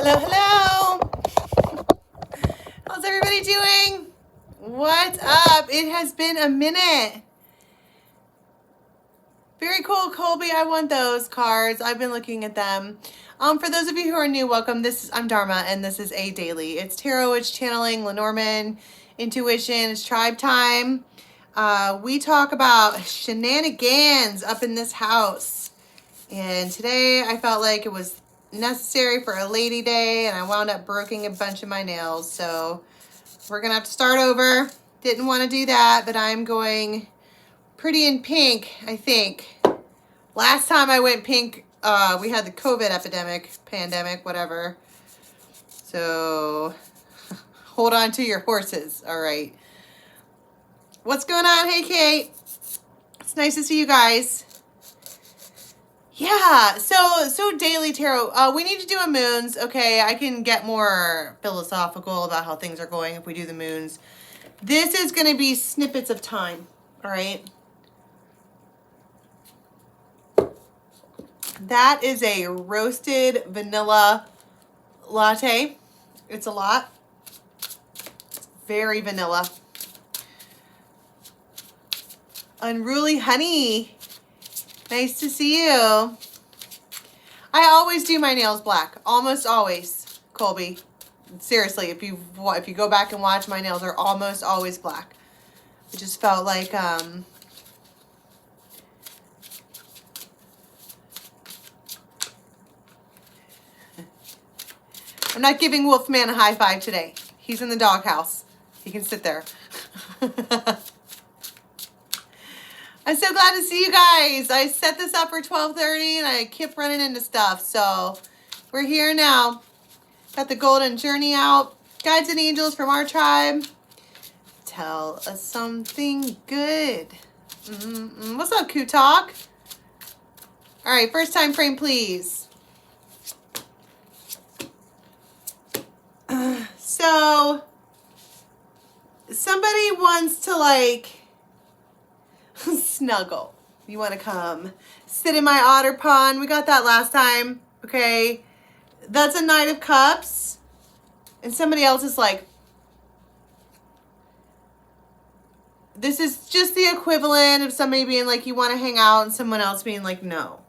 Hello, hello. How's everybody doing? What's up? It has been a minute. Very cool, Colby. I want those cards. I've been looking at them. For those of you who are new, welcome. I'm Dharma, and this is A Daily. It's tarot, it's channeling, Lenormand, intuition, it's tribe time. We talk about shenanigans up in this house. And today I felt like it was necessary for a lady day, and I wound up breaking a bunch of my nails. So we're going to have to start over. Didn't want to do that, but I'm going pretty in pink, I think. Last time I went pink, we had the COVID pandemic, whatever. So hold on to your horses. All right. What's going on? Hey, Kate. It's nice to see you guys. Yeah, so daily tarot. We need to do a moons. Okay, I can get more philosophical about how things are going if we do the moons. This is going to be snippets of time. All right. That is a roasted vanilla latte. It's a lot. Very vanilla. Unruly honey. Nice to see you. I always do my nails black. Almost always, Colby. Seriously, if you go back and watch, my nails are almost always black. I just felt like I'm not giving Wolfman a high five today. He's in the doghouse. He can sit there. I'm so glad to see you guys. I set this up for 12:30 and I kept running into stuff. So we're here now. Got the golden journey out. Guides and angels from our tribe. Tell us something good. What's up, Q-Talk? All right, first time frame, please. So somebody wants to snuggle. You want to come sit in my otter pond. We got that last time. Okay. That's a Knight of Cups. And somebody else is like, this is just the equivalent of somebody being like, you want to hang out, and someone else being like, no.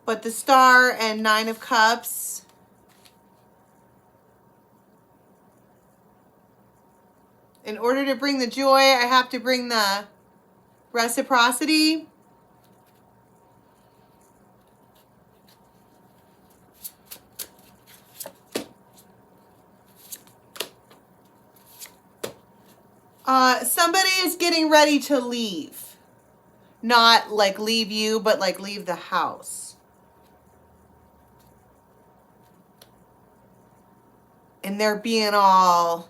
But the Star and Nine of Cups, in order to bring the joy, I have to bring the reciprocity. Somebody is getting ready to leave. Not like leave you, but like leave the house. And they're being all...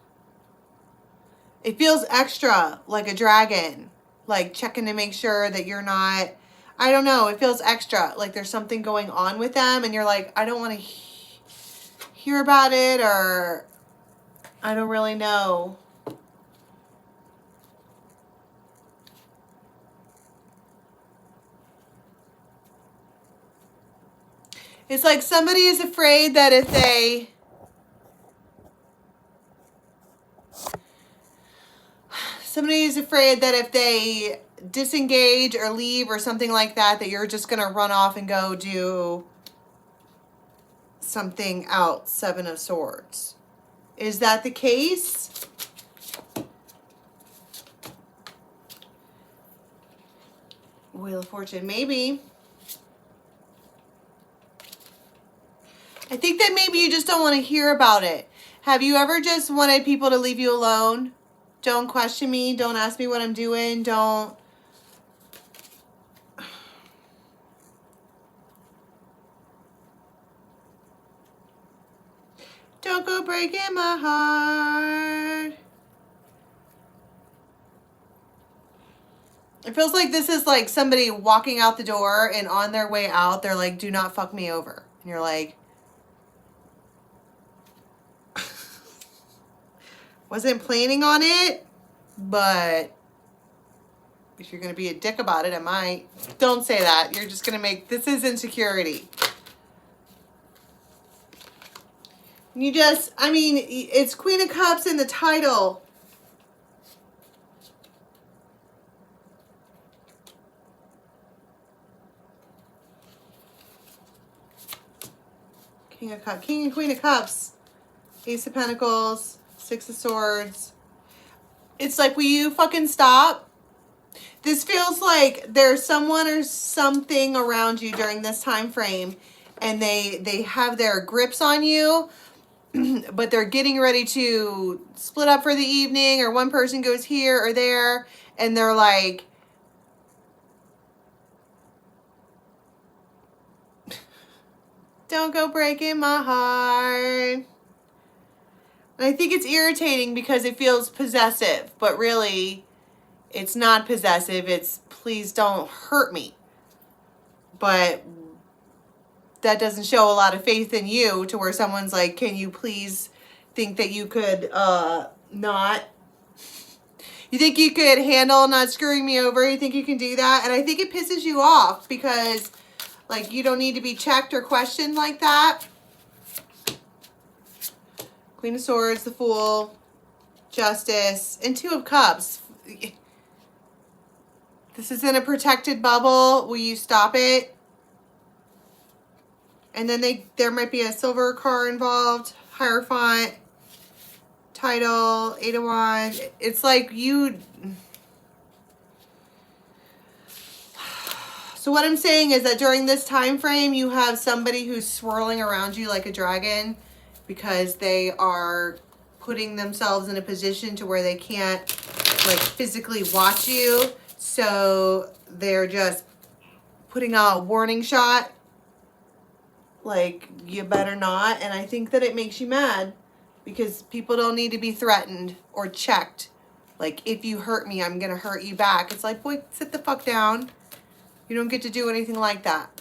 It feels extra, like a dragon, like checking to make sure that you're not, I don't know, it feels extra, like there's something going on with them, and you're like, I don't want to hear about it, or I don't really know. It's like somebody is afraid that if they... Somebody is afraid that if they disengage or leave or something like that, that you're just going to run off and go do something else. Seven of Swords. Is that the case? Wheel of Fortune, maybe. I think that maybe you just don't want to hear about it. Have you ever just wanted people to leave you alone? Don't question me. Don't ask me what I'm doing. Don't go breaking my heart. It feels like this is like somebody walking out the door, and on their way out, they're like, do not fuck me over. And you're like, wasn't planning on it, but if you're going to be a dick about it, I might. Don't say that. You're just going to make... This is insecurity. You just, I mean, it's Queen of Cups in the title. King of Cups, King and Queen of Cups. Ace of Pentacles, Six of Swords. It's like, will you fucking stop? This feels like there's someone or something around you during this time frame, and they have their grips on you, but they're getting ready to split up for the evening, or one person goes here or there, and they're like, don't go breaking my heart. And I think it's irritating because it feels possessive, but really it's not possessive. It's please don't hurt me. But that doesn't show a lot of faith in you to where someone's like, can you please think that you could not? You think you could handle not screwing me over? You think you can do that? And I think it pisses you off because, like, you don't need to be checked or questioned like that. Queen of Swords, the Fool, Justice, and Two of Cups. This is in a protected bubble. Will you stop it? And then there might be a silver car involved. Hierophant. Title. Eight of Wands. It's like you... So what I'm saying is that during this time frame, you have somebody who's swirling around you like a dragon because they are putting themselves in a position to where they can't, like, physically watch you. So they're just putting out a warning shot, like, you better not. And I think that it makes you mad because people don't need to be threatened or checked. Like, if you hurt me, I'm going to hurt you back. It's like, boy, sit the fuck down. You don't get to do anything like that.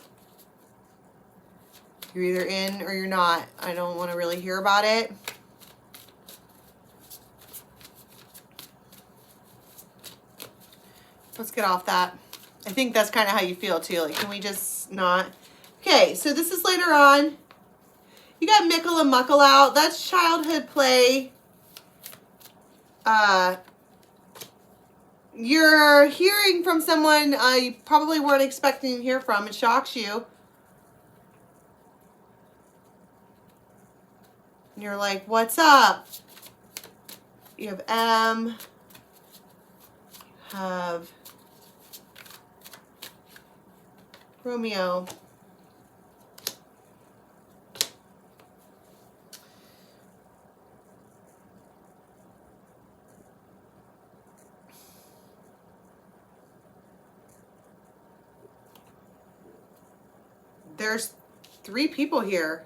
You're either in or you're not. I don't want to really hear about it. Let's get off that. I think that's kind of how you feel too. Like, can we just not? Okay, so this is later on. You got Mickle and Muckle out. That's childhood play. You're hearing from someone you probably weren't expecting to hear from. It shocks you. And you're like, what's up? You have M. You have Romeo. There's 3 people here.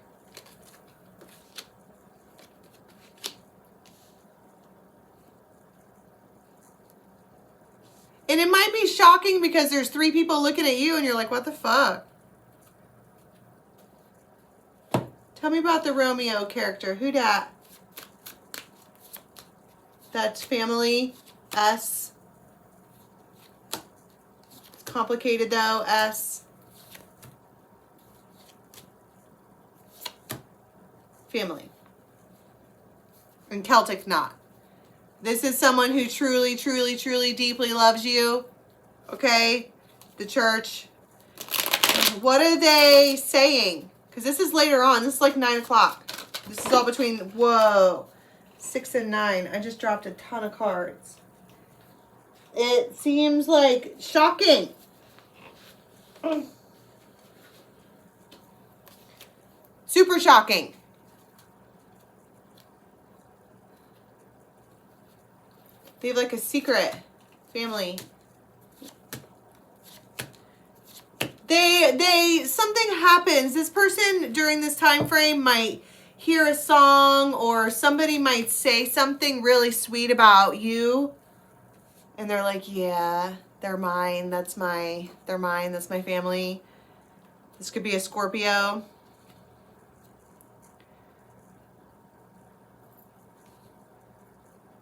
And it might be shocking because there's 3 people looking at you and you're like, what the fuck? Tell me about the Romeo character. Who dat? That's family. S. It's complicated though. S. Family. And Celtic not. This is someone who truly, truly, truly, deeply loves you. Okay? The church. What are they saying? Because this is later on. This is like 9 o'clock. This is all between, whoa, 6 and 9. I just dropped a ton of cards. It seems like shocking. Super shocking. They have like a secret family. Something happens. This person during this time frame might hear a song or somebody might say something really sweet about you. And they're like, yeah, they're mine. They're mine. That's my family. This could be a Scorpio.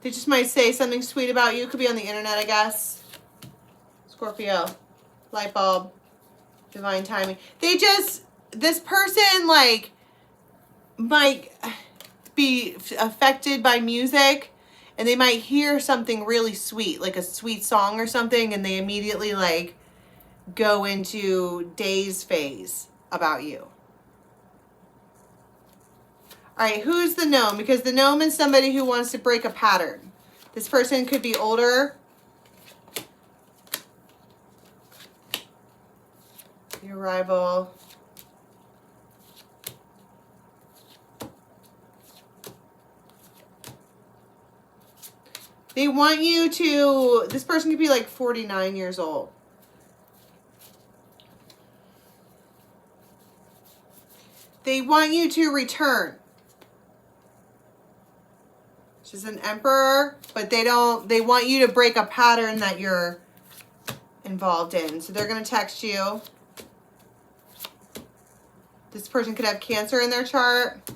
They just might say something sweet about you. Could be on the internet, I guess. Scorpio. Light bulb. Divine timing. This person, like, might, be affected by music, and they might hear something really sweet, like a sweet song or something, and they immediately like go into daze phase about you. All right, who's the gnome? Because the gnome is somebody who wants to break a pattern. This person could be older. Your rival. They want you to, this person could be like 49 years old. They want you to return. She's an emperor, but they want you to break a pattern that you're involved in. So they're going to text you. This person could have Cancer in their chart.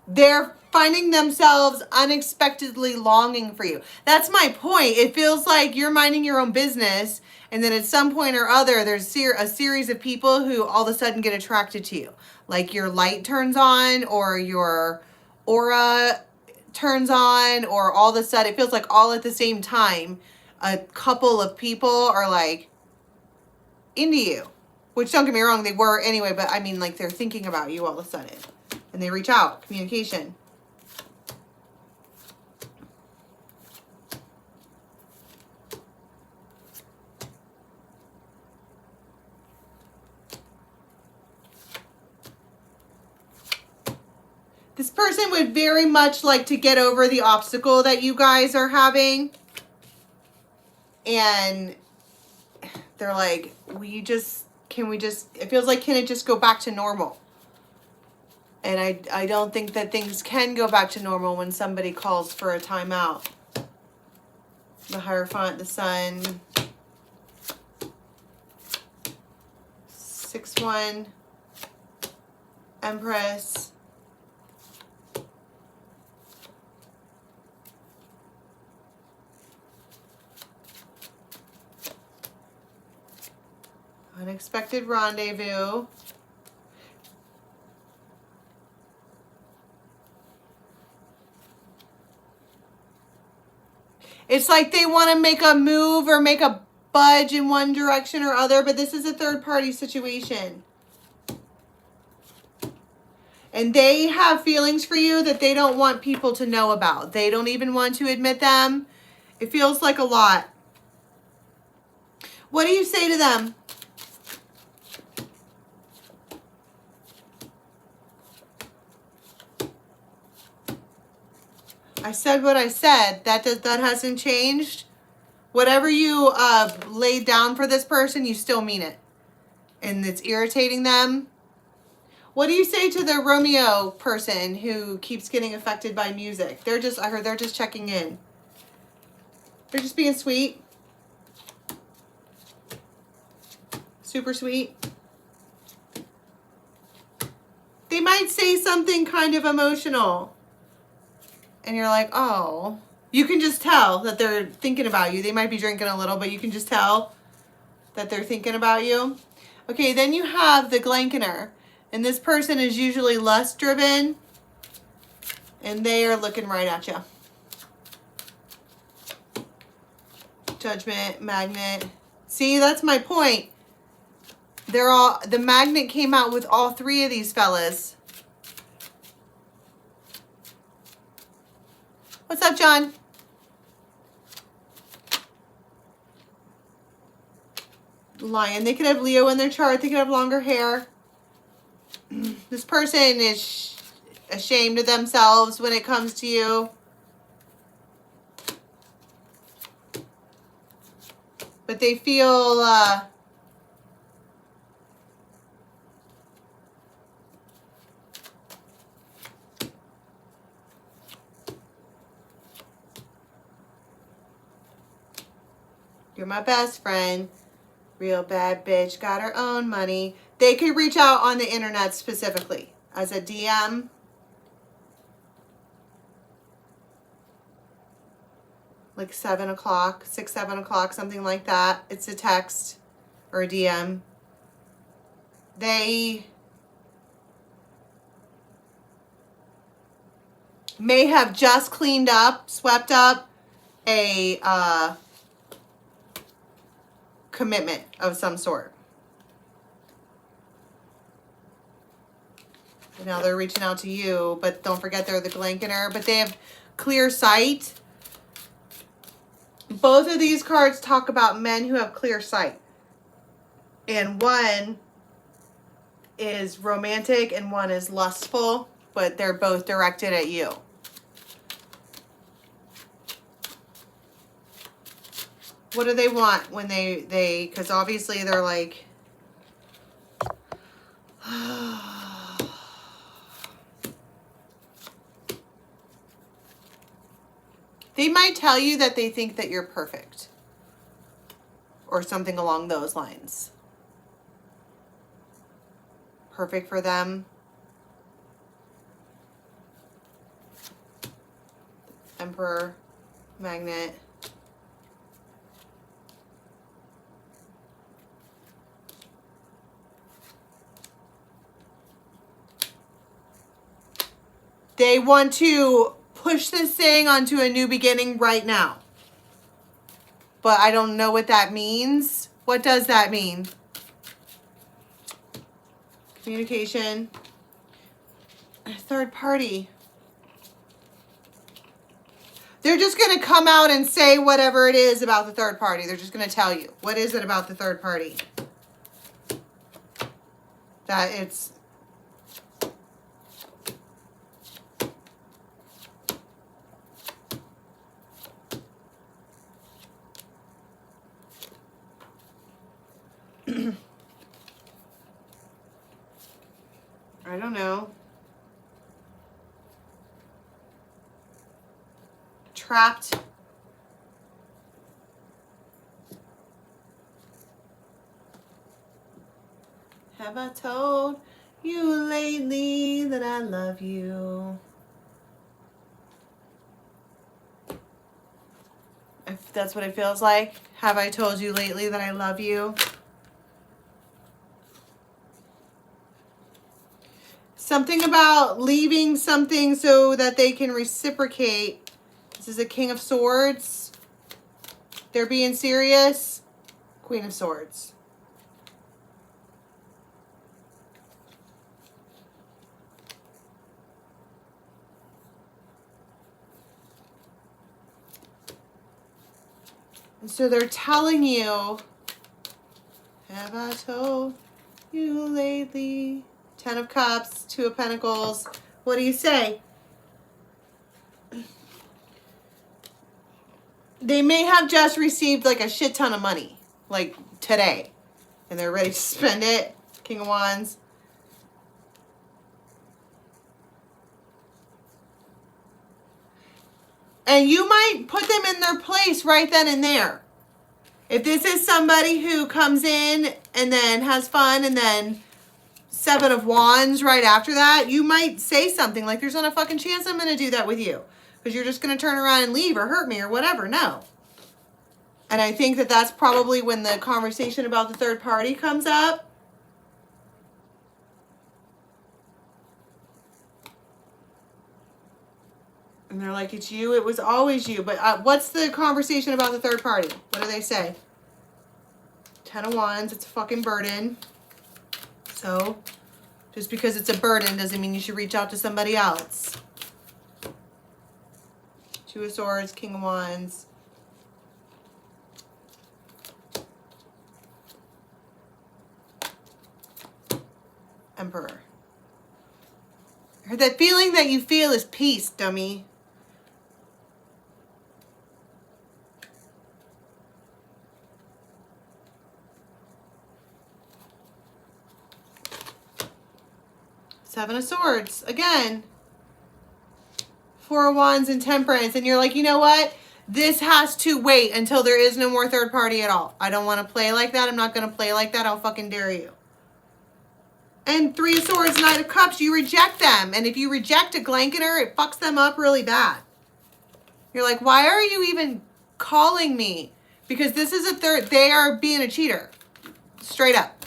They're finding themselves unexpectedly longing for you. That's my point. It feels like you're minding your own business, and then at some point or other, there's a series of people who all of a sudden get attracted to you. Like your light turns on, or your aura turns on, or all of a sudden, it feels like all at the same time, a couple of people are like into you. Which, don't get me wrong, they were anyway, but I mean, like, they're thinking about you all of a sudden. And they reach out. Communication. This person would very much like to get over the obstacle that you guys are having. And they're like, it feels like, can it just go back to normal? And I don't think that things can go back to normal when somebody calls for a timeout. The Hierophant, the Sun. 6-1. Empress. Unexpected rendezvous. It's like they want to make a move or make a budge in one direction or other, but this is a third-party situation. And they have feelings for you that they don't want people to know about. They don't even want to admit them. It feels like a lot. What do you say to them? I said what I said. That hasn't changed. Whatever you laid down for this person, you still mean it. And it's irritating them. What do you say to the Romeo person who keeps getting affected by music? I heard they're just checking in. They're just being sweet. Super sweet. They might say something kind of emotional. And you're like, oh. You can just tell that they're thinking about you. They might be drinking a little, but you can just tell that they're thinking about you. Okay, then you have the Glankener. And this person is usually lust driven. And they are looking right at you. Judgment, Magnet. See, that's my point. The Magnet came out with all three of these fellas. What's up, John? Lion. They could have Leo in their chart. They could have longer hair. This person is ashamed of themselves when it comes to you. But they feel you're my best friend. Real bad bitch. Got her own money. They could reach out on the internet specifically as a DM. Like 7 o'clock, 6, 7 o'clock, something like that. It's a text or a DM. They may have just cleaned up, swept up a commitment of some sort. And now they're reaching out to you, but don't forget they're the Glankener, but they have clear sight. Both of these cards talk about men who have clear sight. And one is romantic and one is lustful, but they're both directed at you. What do they want when they because obviously they're like, they might tell you that they think that you're perfect or something along those lines. Perfect for them. Emperor, Magnet. They want to push this thing onto a new beginning right now. But I don't know what that means. What does that mean? Communication. A third party. They're just going to come out and say whatever it is about the third party. They're just going to tell you. What is it about the third party? That it's... I don't know. Trapped. Have I told you lately that I love you? If that's what it feels like. Have I told you lately that I love you? Something about leaving something so that they can reciprocate. This is a King of Swords. They're being serious. Queen of Swords. And so they're telling you, have I told you lately? 10 of Cups, 2 of Pentacles. What do you say? They may have just received like a shit ton of money, like today, and they're ready to spend it. King of Wands. And you might put them in their place right then and there. If this is somebody who comes in and then has fun and then 7 of Wands right after that, you might say something like, there's not a fucking chance I'm going to do that with you. Because you're just going to turn around and leave or hurt me or whatever. No. And I think that that's probably when the conversation about the third party comes up. And they're like, it's you. It was always you. But what's the conversation about the third party? What do they say? 10 of Wands. It's a fucking burden. So, just because it's a burden doesn't mean you should reach out to somebody else. 2 of Swords, King of Wands. Emperor. That feeling that you feel is peace, dummy. Seven of Swords. Again. 4 of Wands and Temperance. And you're like, you know what? This has to wait until there is no more third party at all. I don't want to play like that. I'm not going to play like that. I'll fucking dare you. And 3 of Swords, Knight of Cups. You reject them. And if you reject a Glankener, it fucks them up really bad. You're like, why are you even calling me? Because this is a third. They are being a cheater. Straight up.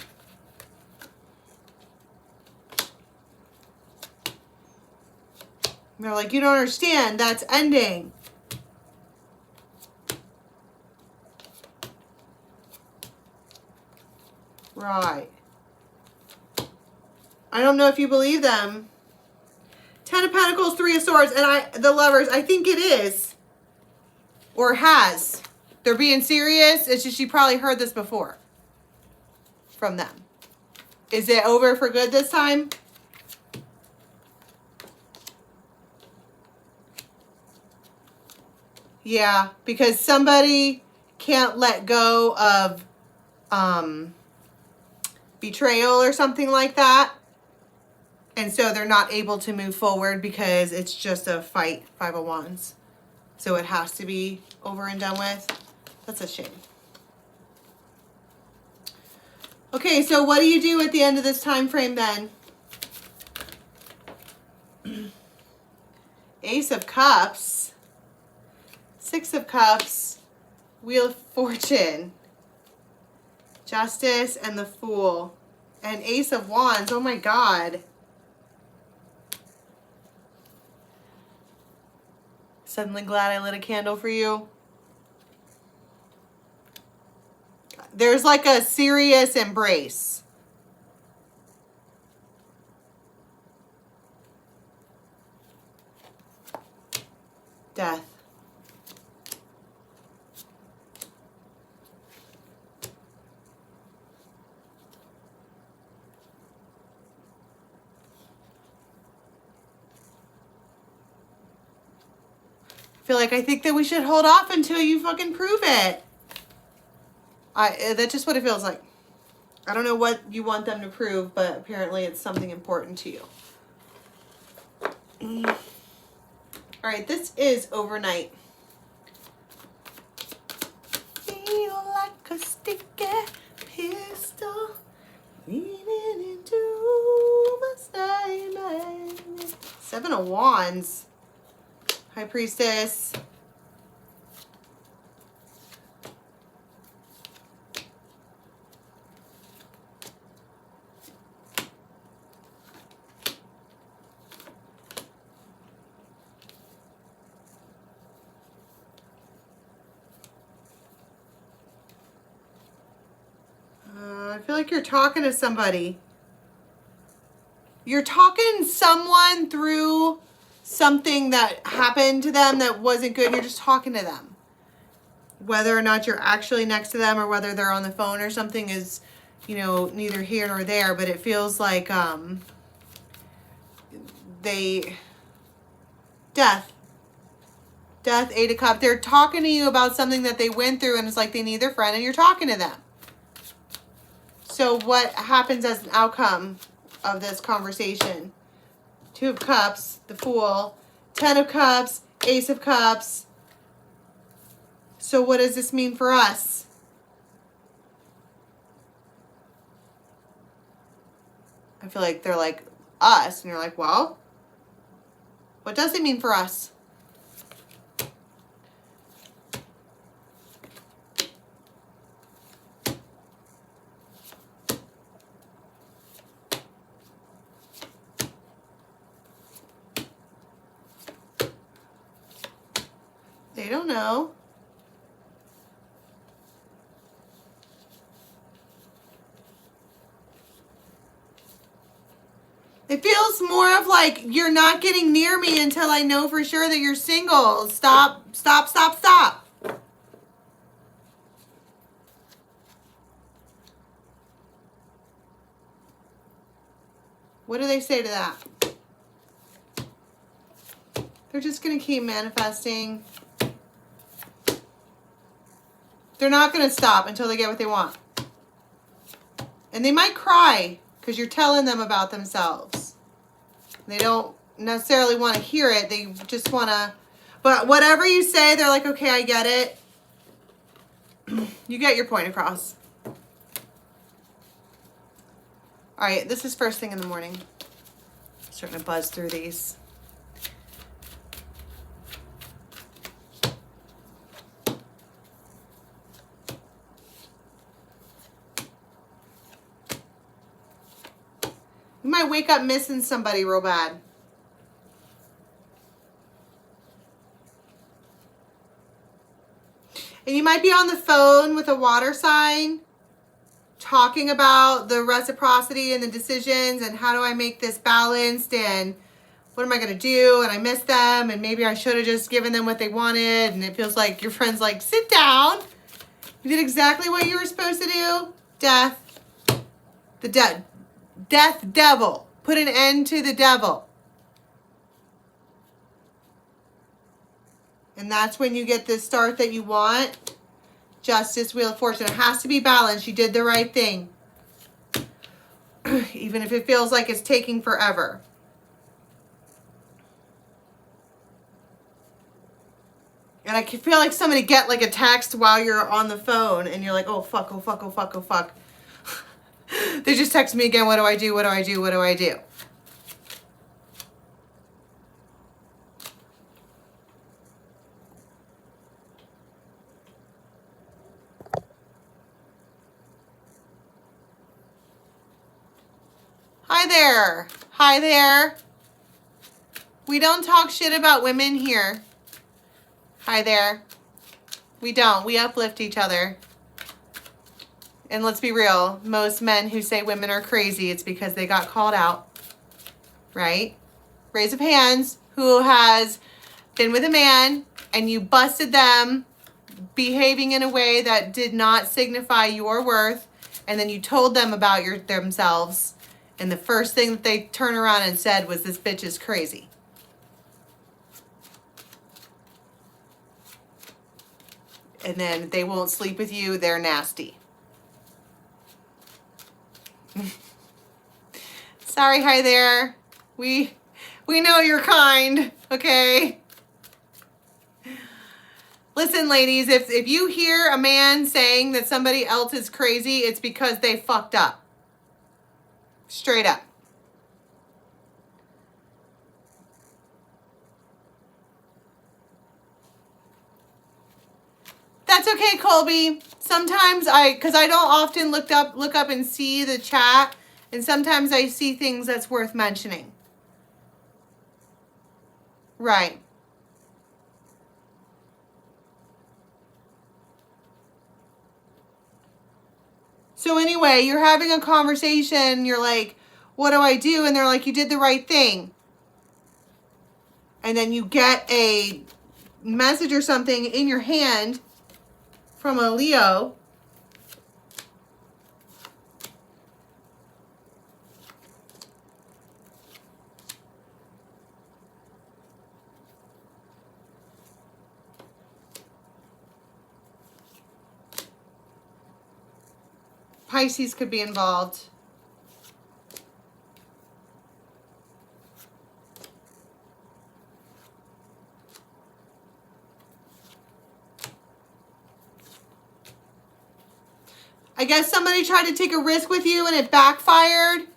And they're like, you don't understand. That's ending. Right. I don't know if you believe them. 10 of Pentacles, 3 of Swords, and the Lovers, I think it is. Or has. They're being serious. It's just you probably heard this before. From them. Is it over for good this time? Yeah, because somebody can't let go of betrayal or something like that. And so they're not able to move forward because it's just a fight, 5 of Wands. So it has to be over and done with. That's a shame. Okay, so what do you do at the end of this time frame then? Ace of Cups, 6 of Cups, Wheel of Fortune, Justice, and the Fool, and Ace of Wands. Oh my God. Suddenly glad I lit a candle for you. There's like a serious embrace. Death. I think that we should hold off until you fucking prove it. That's just what it feels like. I don't know what you want them to prove, but apparently it's something important to you. All right, this is overnight. Feel like a sticky pistol leaning into my stomach. 7 of Wands. High Priestess. I feel like you're talking to somebody. You're talking someone through something that happened to them that wasn't good. You're just talking to them. Whether or not you're actually next to them or whether they're on the phone or something is, you know, neither here nor there. But it feels like death, 8 of Cups. They're talking to you about something that they went through, and it's like they need their friend, and you're talking to them. So what happens as an outcome of this conversation? 2 of Cups, the Fool, 10 of Cups, Ace of Cups. So what does this mean for us? I feel like they're like us, and you're like, well, what does it mean for us? They don't know. It feels more of like you're not getting near me until I know for sure that you're single. Stop, stop, stop, stop. What do they say to that? They're just going to keep manifesting. They're not going to stop until they get what they want. And they might cry because you're telling them about themselves. They don't necessarily want to hear it. They just want to... But whatever you say, they're like, okay, I get it. You get your point across. All right, this is first thing in the morning. Starting to buzz through these. You might wake up missing somebody real bad. might be on the phone with a water sign talking about the reciprocity and the decisions and how do I make this balanced and what am I going to do? And I miss them and maybe I should have just given them what they wanted. And it feels like your friend's like, sit down. You did exactly what you were supposed to do. Death. The death devil. Put an end to the devil. And that's when you get the start that you want. Justice, Wheel of Fortune. It has to be balanced. You did the right thing. Even if it feels like it's taking forever. And I can feel like somebody get like a text while you're on the phone and you're like, oh fuck, oh fuck, oh fuck, oh fuck. They just text me again, what do I do, what do I do, what do I do? Hi there. Hi there. We don't talk shit about women here. Hi there. We don't. We uplift each other. And let's be real. Most men who say women are crazy, it's because they got called out. Right? Raise of hands. Who has been with a man and you busted them behaving in a way that did not signify your worth, and then you told them about themselves, and the first thing that they turned around and said was, this bitch is crazy. And then they won't sleep with you. They're nasty. Sorry, hi there. We know you're kind, okay? Listen, ladies, if you hear a man saying that somebody else is crazy, it's because they fucked up. Straight up. That's okay, Colby. Sometimes because I don't often look up and see the chat, and sometimes I see things that's worth mentioning. Right. So anyway, you're having a conversation, you're like, what do I do? And they're like, you did the right thing. And then you get a message or something in your hand from a Leo. Pisces could be involved. I guess somebody tried to take a risk with you and it backfired,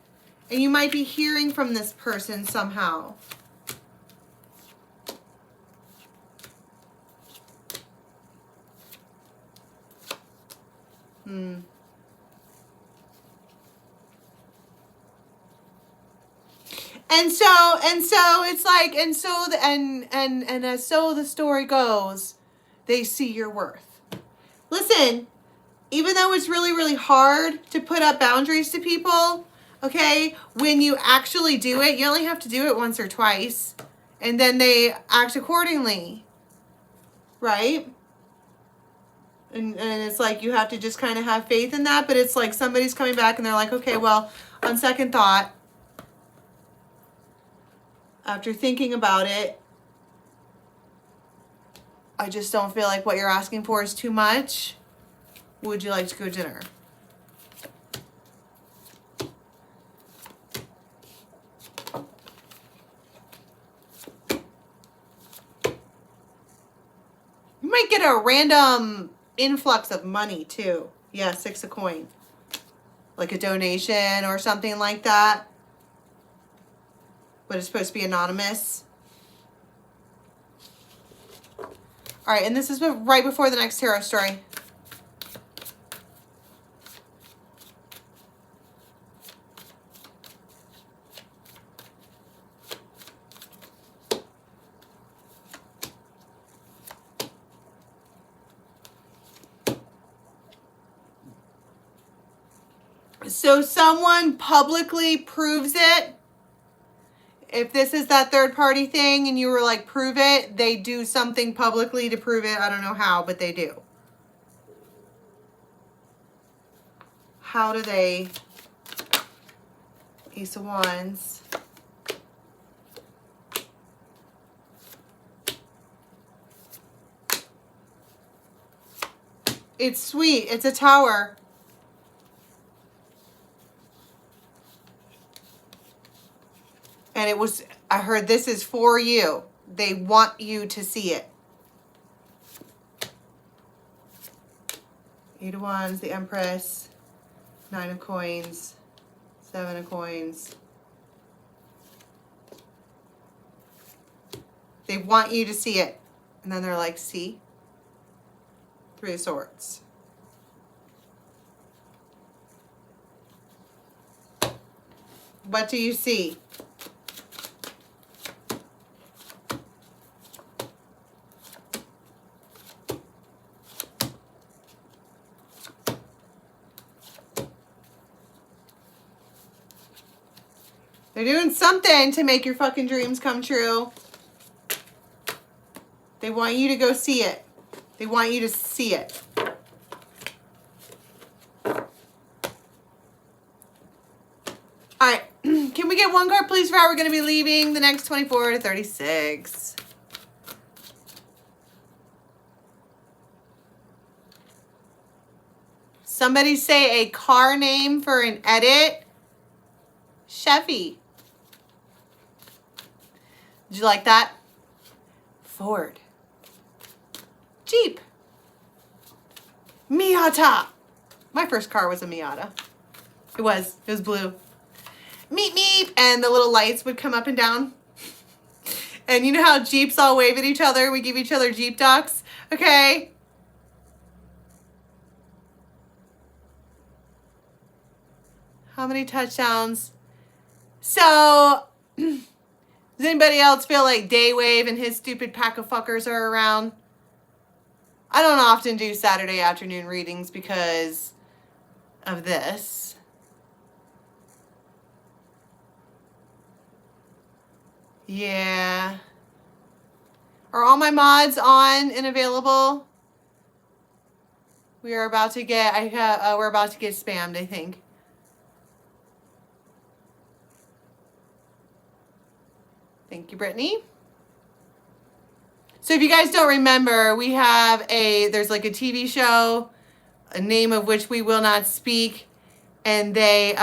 and you might be hearing from this person somehow. And so it's like, and as so the story goes, they see your worth. Listen, even though it's really, really hard to put up boundaries to people, okay, when you actually do it, you only have to do it once or twice, and then they act accordingly, right? And it's like you have to just kind of have faith in that, but it's like somebody's coming back and they're like, okay, well, on second thought, after thinking about it, I just don't feel like what you're asking for is too much. Would you like to go to dinner? You might get a random influx of money too. Yeah, 6 of coin. Like a donation or something like that. But it's supposed to be anonymous. All right, and this is right before the next tarot story. So someone publicly proves it. If this is that third party thing and you were like, prove it, they do something publicly to prove it. I don't know how, but they do. How do they? Ace of Wands. It's sweet. It's a Tower. And it was, I heard this is for you. They want you to see it. Eight of Wands, the Empress, Nine of Coins, Seven of Coins. They want you to see it. And then they're like, see? Three of Swords. What do you see? They're doing something to make your fucking dreams come true. They want you to go see it. They want you to see it. All right. Can we get one card, please, for how we're going to be leaving the next 24 to 36? Somebody say a car name for an edit. Chevy. Did you like that? Ford. Jeep. Miata. My first car was a Miata. It was blue. Meep, meep. And the little lights would come up and down. And you know how Jeeps all wave at each other? We give each other Jeep ducks. Okay. How many touchdowns? So, does anybody else feel like Daywave and his stupid pack of fuckers are around? I don't often do Saturday afternoon readings because of this. Yeah. Are all my mods on and available? We are about to get, we're about to get spammed, I think. Thank you, Brittany. So if you guys don't remember, we have there's like a TV show, a name of which we will not speak, and they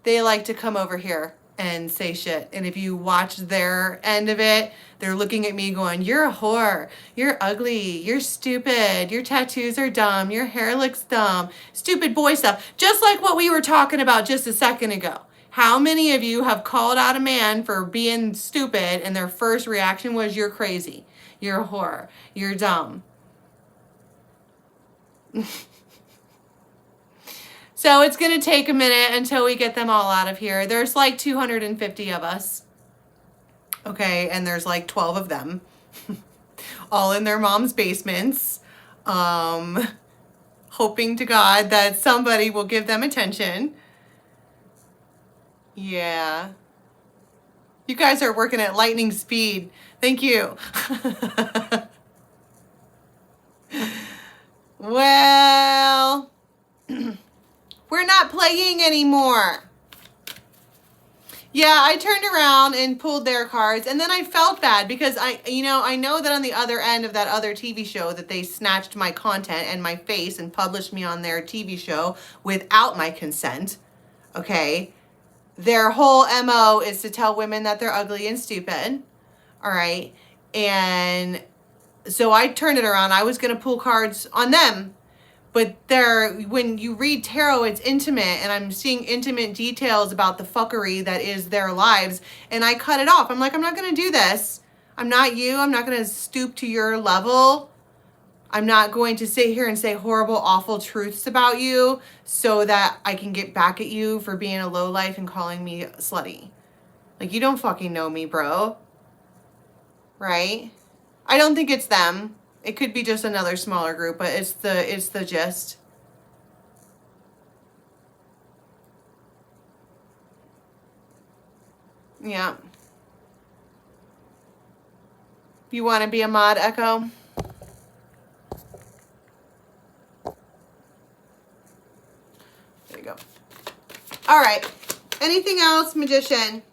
like to come over here and say shit. And if you watch their end of it, they're looking at me going, you're a whore, you're ugly, you're stupid, your tattoos are dumb, your hair looks dumb, stupid boy stuff. Just like what we were talking about just a second ago. How many of you have called out a man for being stupid and their first reaction was, you're crazy, you're a whore, you're dumb? So it's going to take a minute until we get them all out of here. There's like 250 of us. Okay, and there's like 12 of them. All in their mom's basements. Hoping to God that somebody will give them attention. Yeah. You guys are working at lightning speed. Thank you. Well, we're not playing anymore. Yeah, I turned around and pulled their cards, and then I felt bad because I know that on the other end of that other TV show that they snatched my content and my face and published me on their TV show without my consent. Okay? Their whole MO is to tell women that they're ugly and stupid. All right. And so I turned it around. I was going to pull cards on them. But when you read tarot, it's intimate. And I'm seeing intimate details about the fuckery that is their lives. And I cut it off. I'm like, I'm not going to do this. I'm not you. I'm not going to stoop to your level. I'm not going to sit here and say horrible, awful truths about you so that I can get back at you for being a lowlife and calling me slutty. Like, you don't fucking know me, bro. Right? I don't think it's them. It could be just another smaller group, but it's the gist. Yeah. You want to be a mod, Echo? There you go. All right. Anything else, Magician?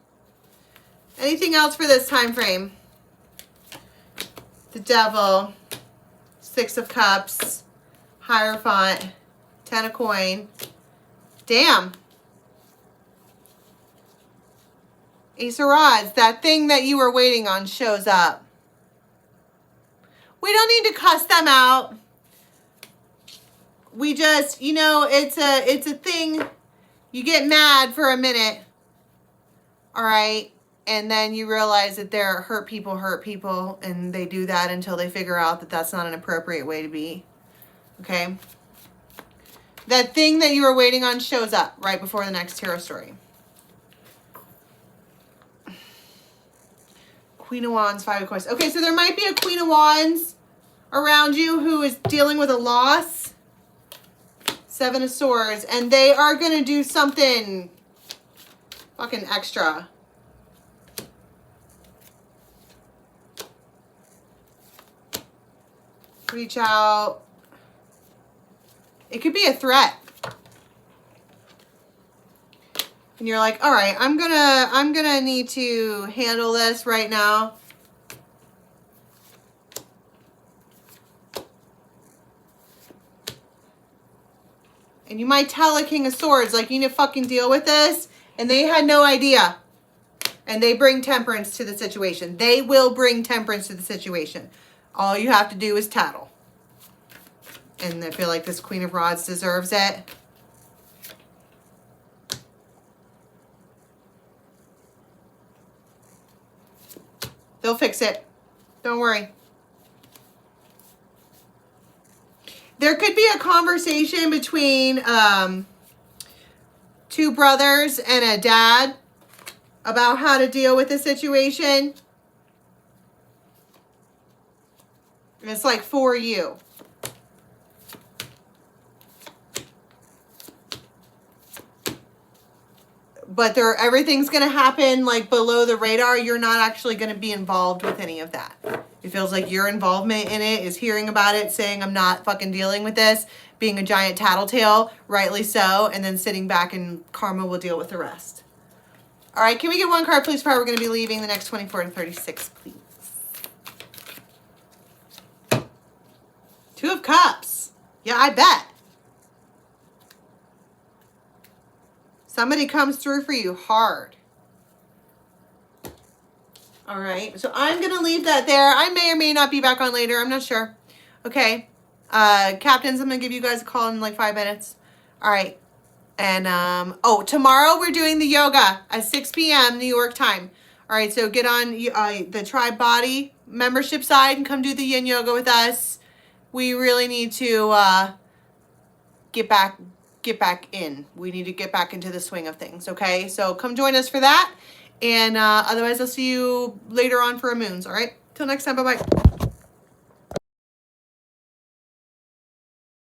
Anything else for this time frame? The Devil, Six of Cups, Hierophant, Ten of Coin. Damn. Ace of Rods, that thing that you were waiting on shows up. We don't need to cuss them out. We just, you know, it's a thing. You get mad for a minute. All right. And then you realize that they're hurt people, and they do that until they figure out that that's not an appropriate way to be. Okay. That thing that you were waiting on shows up right before the next tarot story. Queen of Wands, Five of Coins. Okay, so there might be a Queen of Wands around you who is dealing with a loss. Seven of Swords. And they are going to do something fucking extra. Reach out. It could be a threat. And you're like, all right, I'm gonna need to handle this right now. And you might tell a King of Swords, like, you need to fucking deal with this. And they had no idea. And they bring temperance to the situation. They will bring temperance to the situation. All you have to do is tattle. And I feel like this Queen of Rods deserves it. They'll fix it. Don't worry. There could be a conversation between two brothers and a dad about how to deal with the situation. And it's like for you. But everything's going to happen like below the radar. You're not actually going to be involved with any of that. It feels like your involvement in it is hearing about it, saying I'm not fucking dealing with this, being a giant tattletale, rightly so, and then sitting back and karma will deal with the rest. All right, can we get one card, please, Power? We're going to be leaving the next 24 to 36, please. Two of Cups. Yeah, I bet. Somebody comes through for you hard. All right. So I'm going to leave that there. I may or may not be back on later. I'm not sure. Okay. Captains, I'm going to give you guys a call in like 5 minutes. All right. And, oh, tomorrow we're doing the yoga at 6 p.m. New York time. All right. So get on the Tribe Body membership side and come do the yin yoga with us. We really need to get back in. We need to get back into the swing of things, okay? So come join us for that. And otherwise, I'll see you later on for a moons, all right? Till next time, bye-bye.